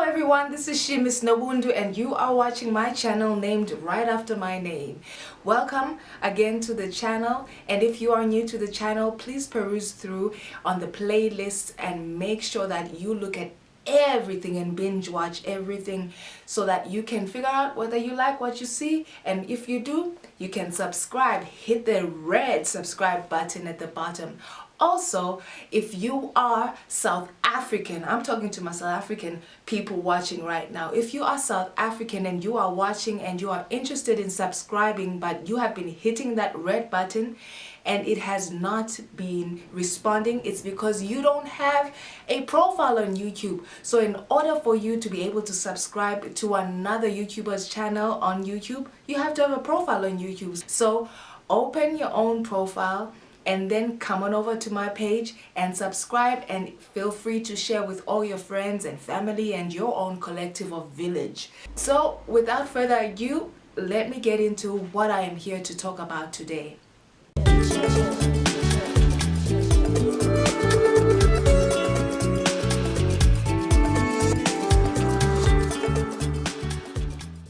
everyone, this is she, Miss Nobundu, and you are watching my channel named right after my name. Welcome again to the channel, and if you are new to the channel, please peruse through on the playlist and make sure that you look at everything and binge watch everything so that you can figure out whether you like what you see, and if you do, you can subscribe. Hit the red subscribe button at the bottom. Also, if you are South African, I'm talking to my South African people watching right now. If you are South African and you are watching and you are interested in subscribing, but you have been hitting that red button and it has not been responding, it's because you don't have a profile on YouTube. So in order for you to be able to subscribe to another YouTuber's channel on YouTube, you have to have a profile on YouTube. So open your own profile and then come on over to my page and subscribe, and feel free to share with all your friends and family and your own collective of village. So without further ado, let me get into what I am here to talk about today.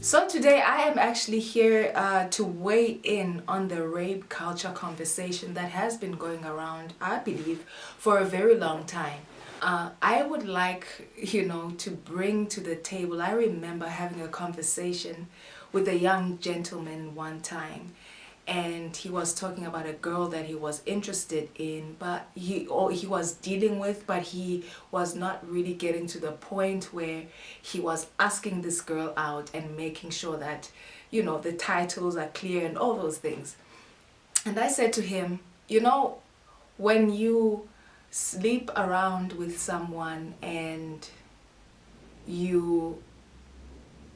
So today I am actually here to weigh in on the rape culture conversation that has been going around, I believe, for a very long time. I would like, to bring to the table, I remember having a conversation with a young gentleman one time, and he was talking about a girl that he was interested in, but he was dealing with, but he was not really getting to the point where he was asking this girl out and making sure that, the titles are clear and all those things. And I said to him, when you sleep around with someone and you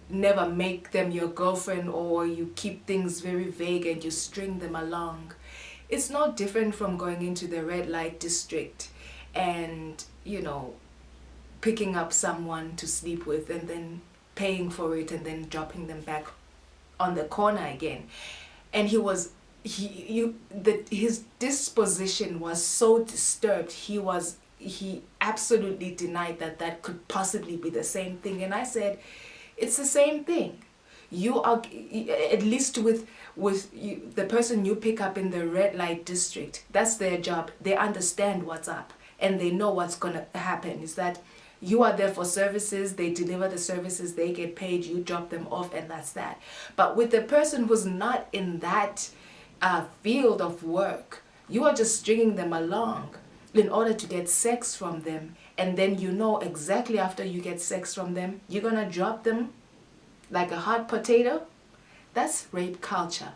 never make them your girlfriend, or you keep things very vague and you string them along, it's no different from going into the red light district and picking up someone to sleep with and then paying for it and then dropping them back on the corner again. And his disposition was so disturbed. He absolutely denied that could possibly be the same thing. And I said, it's the same thing. You are, at least with the person you pick up in the red light district, that's their job. They understand what's up and they know what's going to happen. Is that you are there for services, they deliver the services, they get paid, you drop them off, and that's that. But with the person who's not in that field of work, you are just stringing them along in order to get sex from them, and then exactly after you get sex from them, you're gonna drop them like a hot potato. That's rape culture.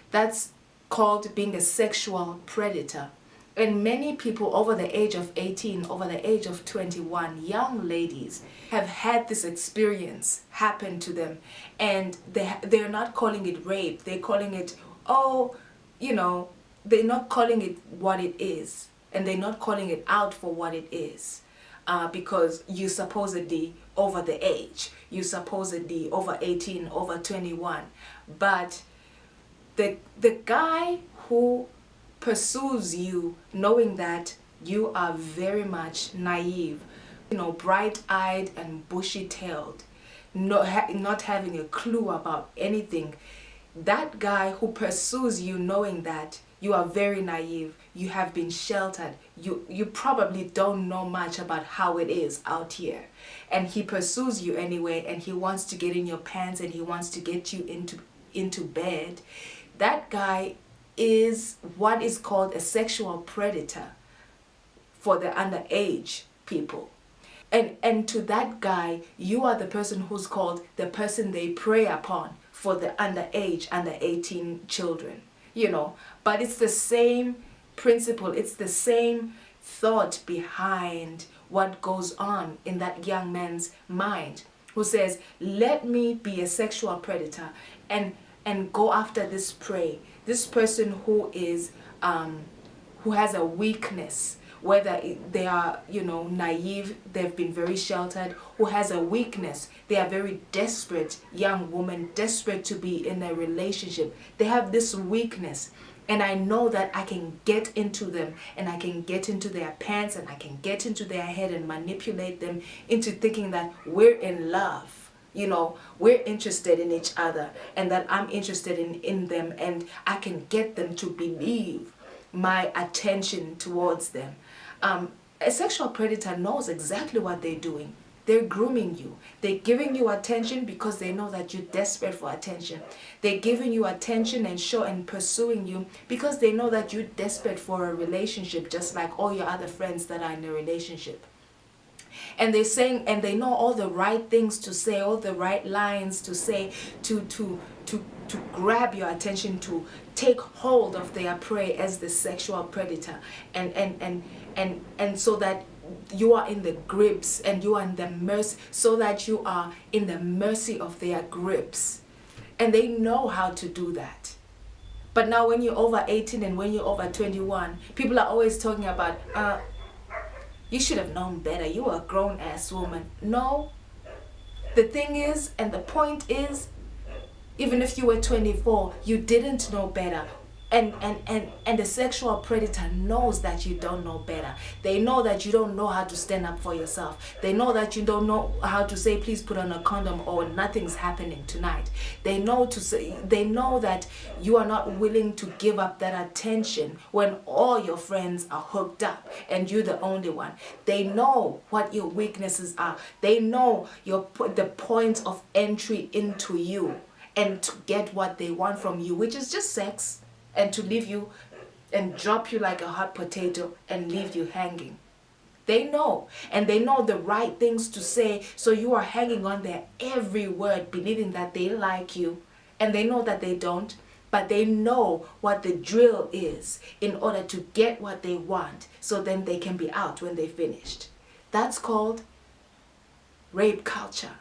That's called being a sexual predator. And many people over the age of 18, over the age of 21, young ladies have had this experience happen to them, and they're not calling it rape. They're calling it, they're not calling it what it is. And they're not calling it out for what it is, because you supposedly over the age, you supposedly over 18, over 21. But the guy who pursues you knowing that you are very much naive, bright-eyed and bushy-tailed, not having a clue about anything, that guy who pursues you knowing that you are very naive, you have been sheltered, you probably don't know much about how it is out here, and he pursues you anyway, and he wants to get in your pants and he wants to get you into bed. That guy is what is called a sexual predator for the underage people. And to that guy, you are the person who's called the person they prey upon for the underage, under 18 children. But it's the same principle, it's the same thought behind what goes on in that young man's mind, who says, let me be a sexual predator and go after this prey, this person who is who has a weakness, whether they are naive, they've been very sheltered, who has a weakness, they are very desperate young woman, desperate to be in a relationship, they have this weakness, And I know that I can get into them, and I can get into their pants, and I can get into their head and manipulate them into thinking that we're in love. You know, we're interested in each other, and that I'm interested in them, and I can get them to believe my attention towards them. A sexual predator knows exactly what they're doing. They're grooming you. They're giving you attention because they know that you're desperate for attention. They're giving you attention and pursuing you because they know that you're desperate for a relationship, just like all your other friends that are in a relationship. And they're saying, and they know all the right things to say, all the right lines to say, to grab your attention, to take hold of their prey as the sexual predator, and so that you are in the grips, and you are in the mercy, so that you are in the mercy of their grips. And they know how to do that. But now when you're over 18 and when you're over 21, people are always talking about, you should have known better. You are a grown-ass woman. No. The thing is, and the point is, even if you were 24, you didn't know better. And the sexual predator knows that you don't know better. They know that you don't know how to stand up for yourself. They know that you don't know how to say, please put on a condom, or nothing's happening tonight. They know that you are not willing to give up that attention when all your friends are hooked up and you're the only one. They know what your weaknesses are. They know the points of entry into you, and to get what they want from you, which is just sex. And to leave you and drop you like a hot potato and leave you hanging. They know, and they know the right things to say, so you are hanging on their every word, believing that they like you, and they know that they don't, but they know what the drill is in order to get what they want, so then they can be out when they're finished. That's called rape culture.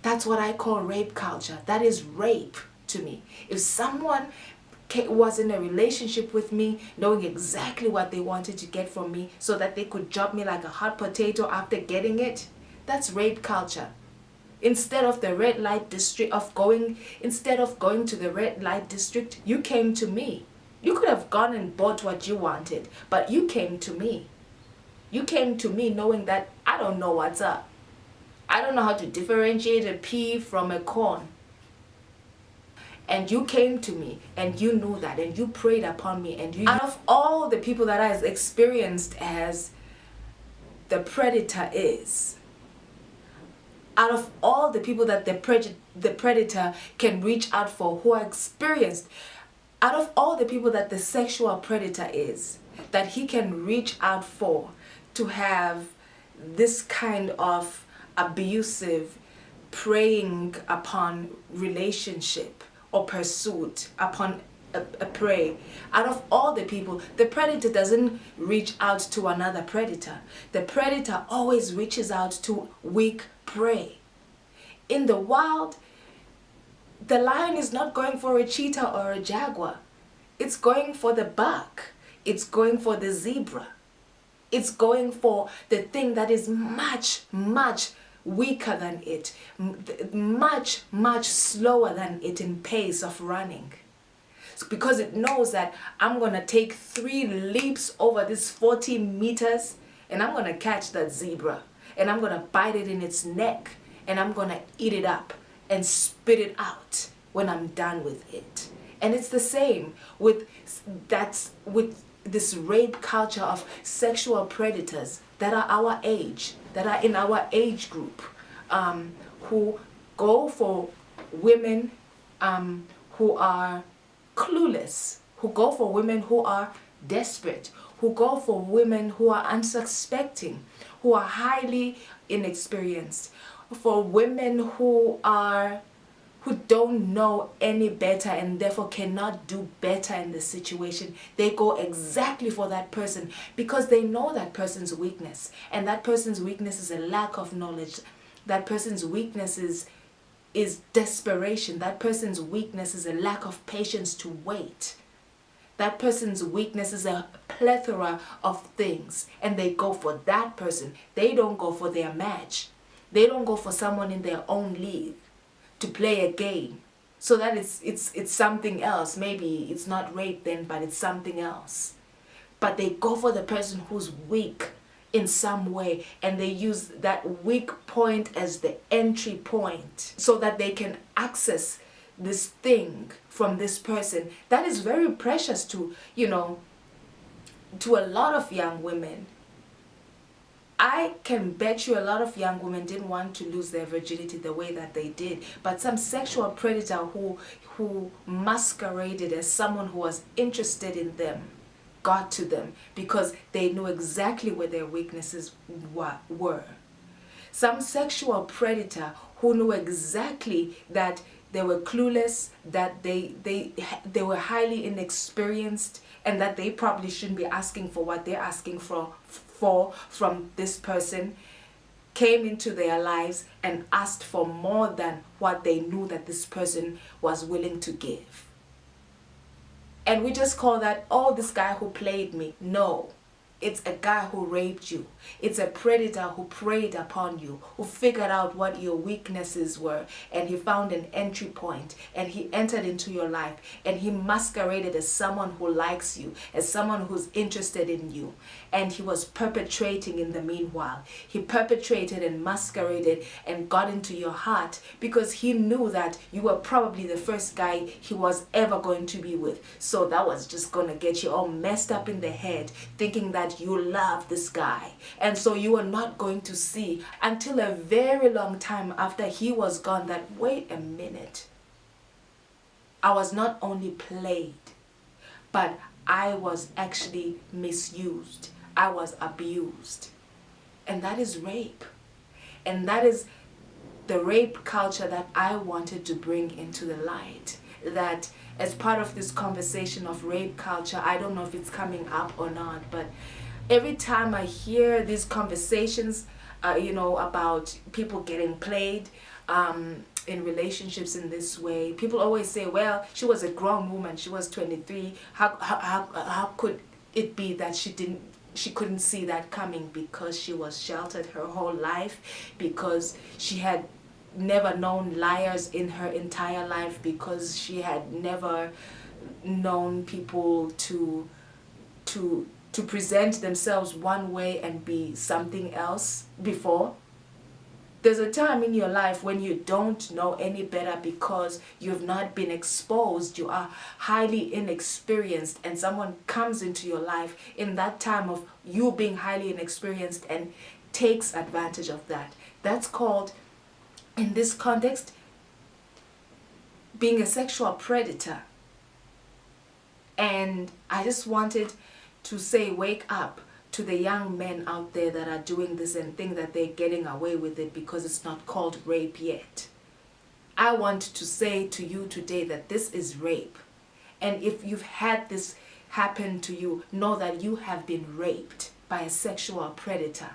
That's what I call rape culture. That is rape to me. If someone was in a relationship with me, knowing exactly what they wanted to get from me, so that they could drop me like a hot potato after getting it, that's rape culture. Instead of the red light district, instead of going to the red light district, you came to me. You could have gone and bought what you wanted, but you came to me. You came to me knowing that I don't know what's up. I don't know how to differentiate a pea from a corn. And you came to me, and you knew that, and you preyed upon me, and you... Out of all the people that I've experienced as the predator is, out of all the people that the predator can reach out for, who are experienced, out of all the people that the sexual predator is, that he can reach out for, to have this kind of abusive, preying upon relationship, or pursuit upon a prey. Out of all the people, the predator doesn't reach out to another predator. The predator always reaches out to weak prey. In the wild, the lion is not going for a cheetah or a jaguar. It's going for the buck. It's going for the zebra. It's going for the thing that is much, much weaker than it, much, much slower than it in pace of running. It's because it knows that I'm going to take 3 leaps over this 40 meters, and I'm going to catch that zebra, and I'm going to bite it in its neck, and I'm going to eat it up and spit it out when I'm done with it. And it's the same with this rape culture of sexual predators that are our age, that are in our age group, who go for women who are clueless, who go for women who are desperate, who go for women who are unsuspecting, who are highly inexperienced, for women who don't know any better and therefore cannot do better in the situation. They go exactly for that person because they know that person's weakness, and that person's weakness is a lack of knowledge. That person's weakness is desperation. That person's weakness is a lack of patience to wait. That person's weakness is a plethora of things, and they go for that person. They don't go for their match. They don't go for someone in their own league to play a game so that it's something else. Maybe it's not rape then, but it's something else. But they go for the person who's weak in some way, and they use that weak point as the entry point so that they can access this thing from this person that is very precious to, you know, to a lot of young women. I can bet you a lot of young women didn't want to lose their virginity the way that they did, but some sexual predator who masqueraded as someone who was interested in them got to them because they knew exactly where their weaknesses were. Some sexual predator who knew exactly that they were clueless, that they were highly inexperienced, and that they probably shouldn't be asking for what they're asking for from this person, came into their lives and asked for more than what they knew that this person was willing to give. And we just call that, oh, this guy who played me. No. It's a guy who raped you. It's a predator who preyed upon you, who figured out what your weaknesses were, and he found an entry point, and he entered into your life, and he masqueraded as someone who likes you, as someone who's interested in you, and he was perpetrating in the meanwhile. He perpetrated and masqueraded and got into your heart because he knew that you were probably the first guy he was ever going to be with. So that was just going to get you all messed up in the head, thinking that you love this guy. And so you were not going to see until a very long time after he was gone that, wait a minute, I was not only played, but I was actually misused. I was abused. And that is rape. And that is the rape culture that I wanted to bring into the light. That as part of this conversation of rape culture, I don't know if it's coming up or not, but every time I hear these conversations, you know, about people getting played in relationships in this way, people always say, well, she was a grown woman, she was 23, how could it be that she couldn't see that coming? Because she was sheltered her whole life, because she had never known liars in her entire life, because she had never known people to present themselves one way and be something else before. There's a time in your life when you don't know any better because you've not been exposed, you are highly inexperienced, and someone comes into your life in that time of you being highly inexperienced and takes advantage of that. That's called, in this context, being a sexual predator. And I just wanted to say, wake up to the young men out there that are doing this and think that they're getting away with it because it's not called rape yet. I want to say to you today that this is rape. And if you've had this happen to you, know that you have been raped by a sexual predator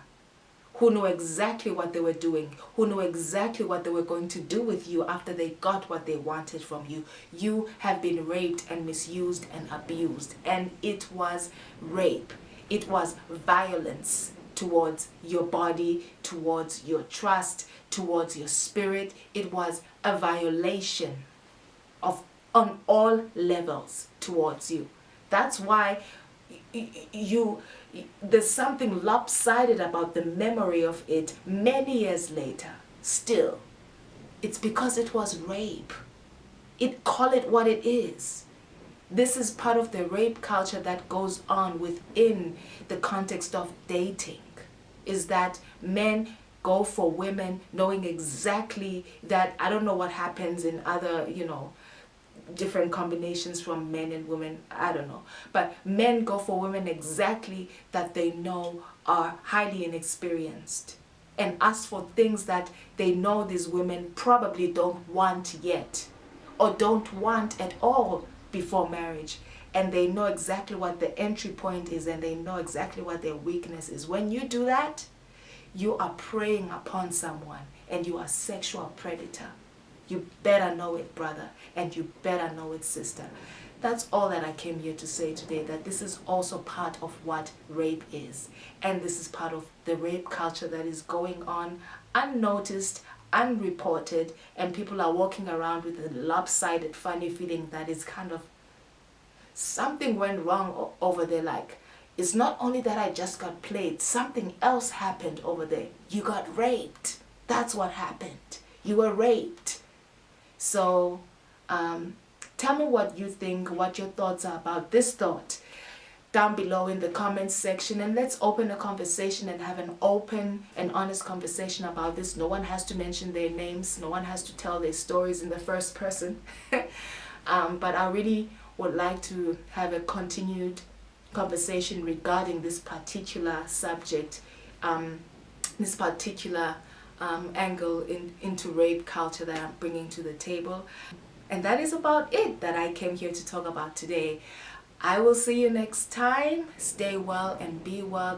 who knew exactly what they were doing, who knew exactly what they were going to do with you after they got what they wanted from you. You have been raped and misused and abused, and it was rape. It was violence towards your body, towards your trust, towards your spirit. It was a violation on all levels towards you. That's why there's something lopsided about the memory of it many years later. Still, it's because it was rape. Call it what it is. This is part of the rape culture that goes on within the context of dating, is that men go for women knowing exactly that, I don't know what happens in other, you know, different combinations from men and women, I don't know, but men go for women exactly that they know are highly inexperienced and ask for things that they know these women probably don't want yet or don't want at all before marriage, and they know exactly what the entry point is and they know exactly what their weakness is. When you do that, you are preying upon someone and you are a sexual predator. You better know it, brother, and you better know it, sister. That's all that I came here to say today, that this is also part of what rape is. And this is part of the rape culture that is going on unnoticed, unreported, and people are walking around with a lopsided funny feeling that is kind of something went wrong over there. Like, it's not only that I just got played, something else happened over there. You got raped. That's what happened. You were raped. So tell me what you think, what your thoughts are about this thought down below in the comments section, and let's open a conversation and have an open and honest conversation about this. No one has to mention their names. No one has to tell their stories in the first person. But I really would like to have a continued conversation regarding this particular subject, this particular angle into rape culture that I'm bringing to the table. And that is about it that I came here to talk about today. I will see you next time. Stay well and be well.